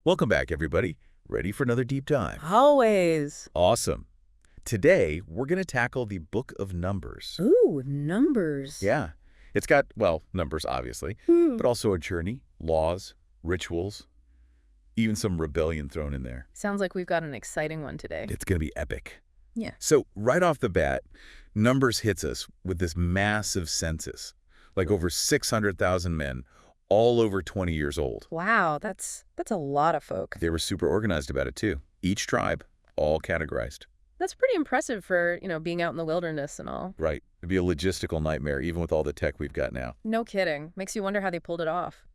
Welcome back, everybody. Ready for another deep dive? Always. Awesome. Today, we're going to tackle the Book of Numbers. Ooh, numbers. Yeah. It's got, well, numbers, obviously, but also a journey, laws, rituals, even some rebellion thrown in there. Sounds like we've got an exciting one today. It's going to be epic. Yeah. So, right off the bat, Numbers hits us with this massive census, like over 600,000 men, all over 20 years old. Wow, that's a lot of folk. They were super organized about it, too. Each tribe, all categorized. That's pretty impressive for, being out in the wilderness and all. Right. It'd be a logistical nightmare, even with all the tech we've got now. No kidding. Makes you wonder how they pulled it off.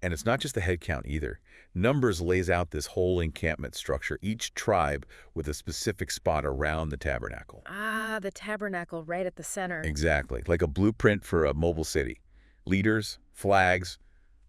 And it's not just the head count either. Numbers lays out this whole encampment structure, each tribe with a specific spot around the tabernacle. Ah, the tabernacle right at the center. Exactly, like a blueprint for a mobile city. Leaders, flags,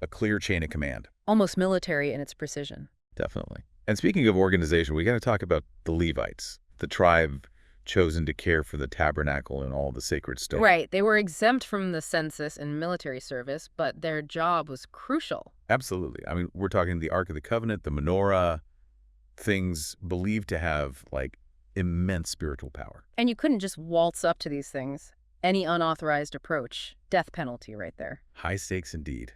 a clear chain of command. Almost military in its precision. Definitely. And speaking of organization, we got to talk about the Levites, the tribe chosen to care for the tabernacle and all the sacred stuff. Right. They were exempt from the census and military service, but their job was crucial. Absolutely. I mean, we're talking the Ark of the Covenant, the menorah, things believed to have, like, immense spiritual power. And you couldn't just waltz up to these things. Any unauthorized approach, death penalty right there. High stakes indeed.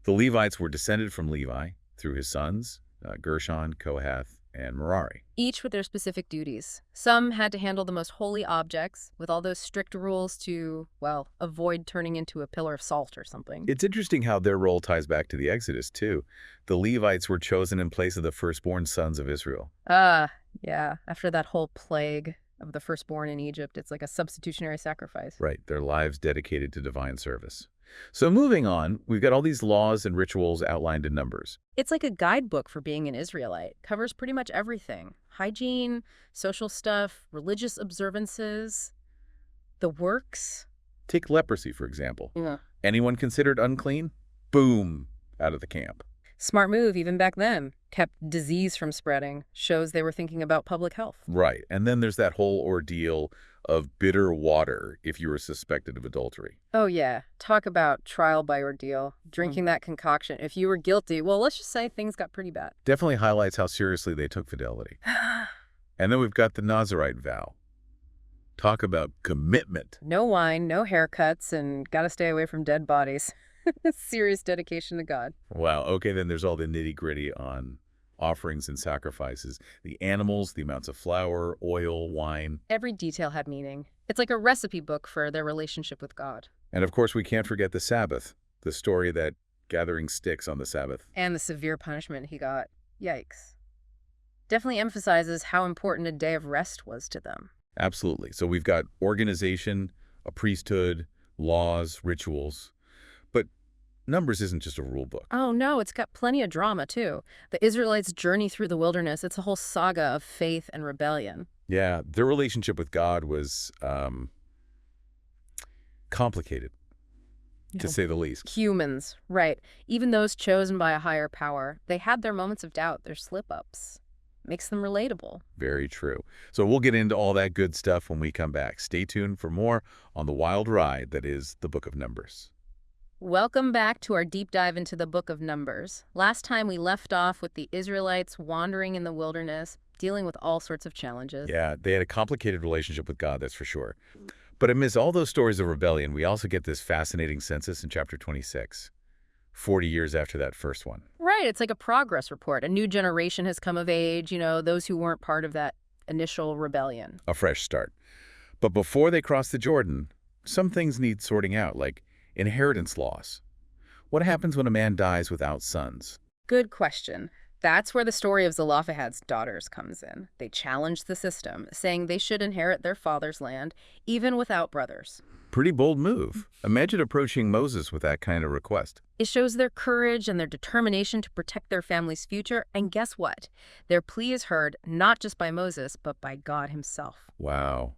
The Levites were descended from Levi through his sons, Gershon, Kohath, and Merari. Each with their specific duties. Some had to handle the most holy objects, with all those strict rules to, well, avoid turning into a pillar of salt or something. It's interesting how their role ties back to the Exodus, too. The Levites were chosen in place of the firstborn sons of Israel. Yeah. After that whole plague of the firstborn in Egypt, it's like a substitutionary sacrifice. Right, their lives dedicated to divine service. So moving on, we've got all these laws and rituals outlined in Numbers. It's like a guidebook for being an Israelite. Covers pretty much everything. Hygiene, social stuff, religious observances, the works. Take leprosy, for example. Yeah. Anyone considered unclean? Boom, out of the camp. Smart move even back then. Kept disease from spreading. Shows they were thinking about public health. Right, and then there's that whole ordeal of bitter water if you were suspected of adultery. Oh, yeah. Talk about trial by ordeal. Drinking that concoction. If you were guilty, well, let's just say things got pretty bad. Definitely highlights how seriously they took fidelity. And then we've got the Nazirite vow. Talk about commitment. No wine, no haircuts, and gotta stay away from dead bodies. Serious dedication to God. Wow, okay, then there's all the nitty-gritty on offerings and sacrifices. The animals, the amounts of flour, oil, wine. Every detail had meaning. It's like a recipe book for their relationship with God. And of course, we can't forget the Sabbath, the story that gathering sticks on the Sabbath. And the severe punishment he got. Yikes. Definitely emphasizes how important a day of rest was to them. Absolutely. So we've got organization, a priesthood, laws, rituals. But Numbers isn't just a rule book. Oh, no, it's got plenty of drama, too. The Israelites' journey through the wilderness, it's a whole saga of faith and rebellion. Yeah, their relationship with God was complicated, to say the least. Humans, right. Even those chosen by a higher power, they had their moments of doubt, their slip-ups. Makes them relatable. Very true. So we'll get into all that good stuff when we come back. Stay tuned for more on the wild ride that is the Book of Numbers. Welcome back to our deep dive into the Book of Numbers. Last time we left off with the Israelites wandering in the wilderness, dealing with all sorts of challenges. Yeah, they had a complicated relationship with God, that's for sure. But amidst all those stories of rebellion, we also get this fascinating census in chapter 26, 40 years after that first one. Right, it's like a progress report. A new generation has come of age, those who weren't part of that initial rebellion. A fresh start. But before they cross the Jordan, some things need sorting out, like inheritance laws. What happens when a man dies without sons? Good question. That's where the story of Zelophehad's daughters comes in. They challenged the system, saying they should inherit their father's land, even without brothers. Pretty bold move. Imagine approaching Moses with that kind of request. It shows their courage and their determination to protect their family's future, and guess what? Their plea is heard not just by Moses, but by God himself. Wow.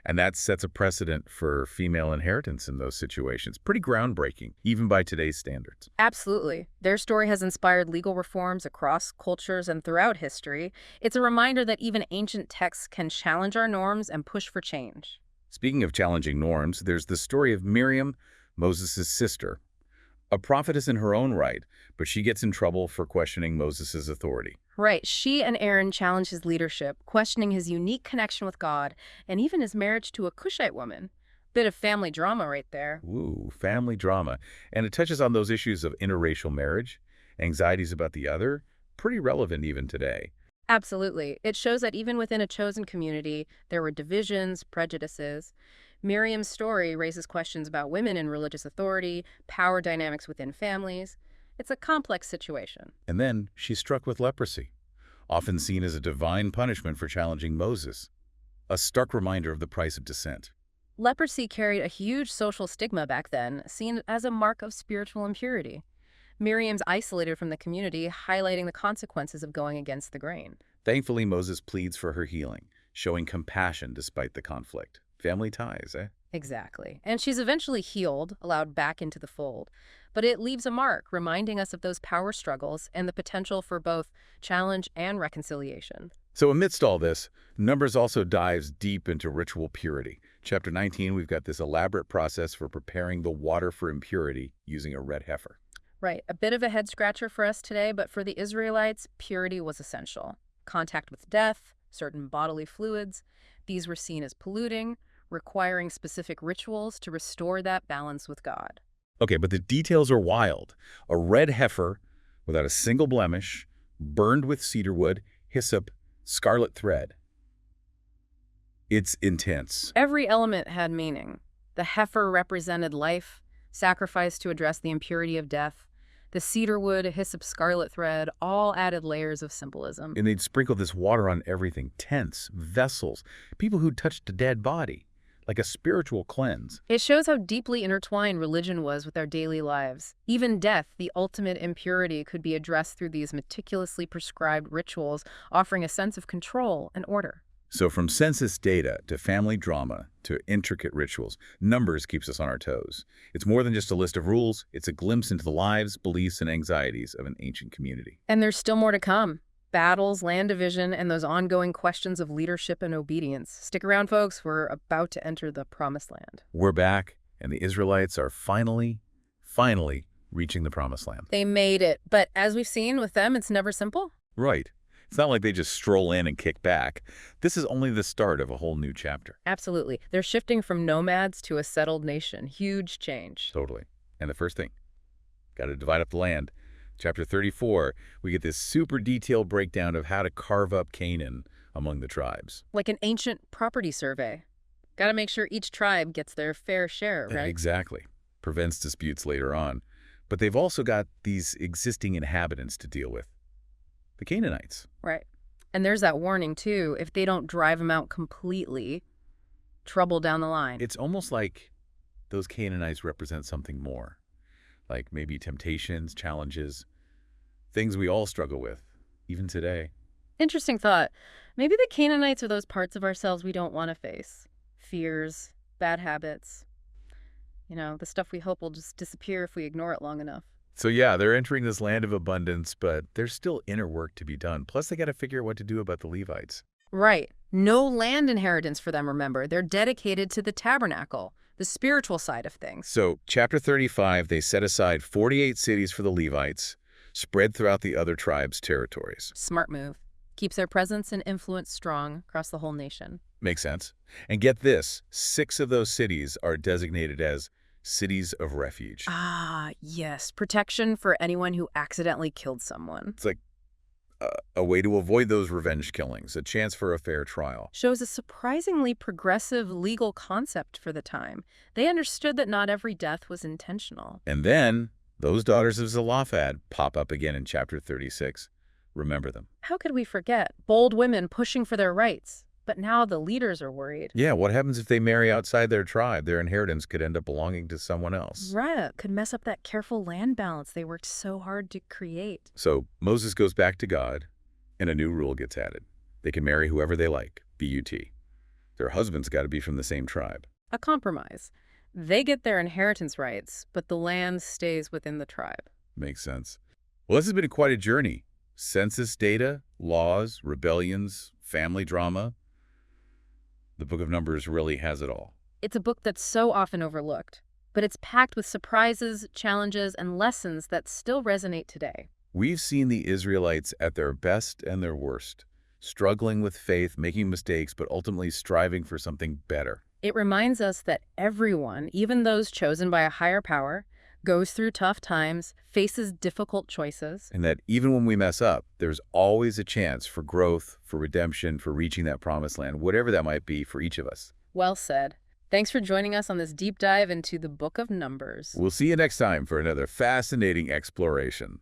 And that sets a precedent for female inheritance in those situations. Pretty groundbreaking, even by today's standards. Absolutely. Their story has inspired legal reforms across cultures and throughout history. It's a reminder that even ancient texts can challenge our norms and push for change. Speaking of challenging norms, there's the story of Miriam, Moses' sister. A prophetess in her own right, but she gets in trouble for questioning Moses' authority. Right, she and Aaron challenge his leadership, questioning his unique connection with God and even his marriage to a Cushite woman. Bit of family drama right there. Ooh, family drama. And it touches on those issues of interracial marriage, anxieties about the other, pretty relevant even today. Absolutely. It shows that even within a chosen community, there were divisions, prejudices. Miriam's story raises questions about women in religious authority, power dynamics within families. It's a complex situation. And then she's struck with leprosy, often seen as a divine punishment for challenging Moses, a stark reminder of the price of dissent. Leprosy carried a huge social stigma back then, seen as a mark of spiritual impurity. Miriam's isolated from the community, highlighting the consequences of going against the grain. Thankfully, Moses pleads for her healing, showing compassion despite the conflict. Family ties, eh? Exactly. And she's eventually healed, allowed back into the fold. But it leaves a mark, reminding us of those power struggles and the potential for both challenge and reconciliation. So amidst all this, Numbers also dives deep into ritual purity. Chapter 19, we've got this elaborate process for preparing the water for impurity using a red heifer. Right, a bit of a head scratcher for us today, but for the Israelites, purity was essential. Contact with death, certain bodily fluids, these were seen as polluting, requiring specific rituals to restore that balance with God. Okay, but the details are wild. A red heifer without a single blemish, burned with cedarwood, hyssop, scarlet thread. It's intense. Every element had meaning. The heifer represented life, sacrifice to address the impurity of death. The cedarwood, hyssop, scarlet thread all added layers of symbolism. And they'd sprinkle this water on everything, tents, vessels, people who touched a dead body, like a spiritual cleanse. It shows how deeply intertwined religion was with our daily lives. Even death, the ultimate impurity, could be addressed through these meticulously prescribed rituals, offering a sense of control and order. So from census data to family drama to intricate rituals, Numbers keeps us on our toes. It's more than just a list of rules. It's a glimpse into the lives, beliefs, and anxieties of an ancient community. And there's still more to come. Battles, land division, and those ongoing questions of leadership and obedience. Stick around, folks. We're about to enter the Promised Land. We're back, and the Israelites are finally reaching the Promised Land. They made it. But as we've seen with them, it's never simple. Right. It's not like they just stroll in and kick back. This is only the start of a whole new chapter. Absolutely. They're shifting from nomads to a settled nation. Huge change. Totally. And the first thing, got to divide up the land. Chapter 34, we get this super detailed breakdown of how to carve up Canaan among the tribes. Like an ancient property survey. Got to make sure each tribe gets their fair share, right? Exactly. Prevents disputes later on. But they've also got these existing inhabitants to deal with. The Canaanites. Right. And there's that warning, too. If they don't drive them out completely, trouble down the line. It's almost like those Canaanites represent something more. Like maybe temptations, challenges, things we all struggle with, even today. Interesting thought. Maybe the Canaanites are those parts of ourselves we don't want to face. Fears, bad habits. You know, the stuff we hope will just disappear if we ignore it long enough. So yeah, they're entering this land of abundance, but there's still inner work to be done. Plus, they got to figure out what to do about the Levites. Right. No land inheritance for them, remember. They're dedicated to the tabernacle, the spiritual side of things. So, chapter 35, they set aside 48 cities for the Levites, spread throughout the other tribes' territories. Smart move. Keeps their presence and influence strong across the whole nation. Makes sense. And get this, 6 of those cities are designated as cities of refuge. Ah, yes. Protection for anyone who accidentally killed someone. It's like a way to avoid those revenge killings, a chance for a fair trial. Shows a surprisingly progressive legal concept for the time. They understood that not every death was intentional. And then those daughters of Zelophehad pop up again in chapter 36. Remember them. How could we forget? Bold women pushing for their rights. But now the leaders are worried. Yeah, what happens if they marry outside their tribe? Their inheritance could end up belonging to someone else. Right, could mess up that careful land balance they worked so hard to create. So Moses goes back to God, and a new rule gets added. They can marry whoever they like, B-U-T. Their husband's got to be from the same tribe. A compromise. They get their inheritance rights, but the land stays within the tribe. Makes sense. Well, this has been quite a journey. Census data, laws, rebellions, family drama. The book of Numbers really has it all. It's a book that's so often overlooked. but it's packed with surprises, challenges, and lessons that still resonate today. We've seen the Israelites at their best and their worst, struggling with faith, making mistakes, but ultimately striving for something better. It reminds us that everyone, even those chosen by a higher power, goes through tough times, faces difficult choices. And that even when we mess up, there's always a chance for growth, for redemption, for reaching that promised land, whatever that might be for each of us. Well said. Thanks for joining us on this deep dive into the Book of Numbers. We'll see you next time for another fascinating exploration.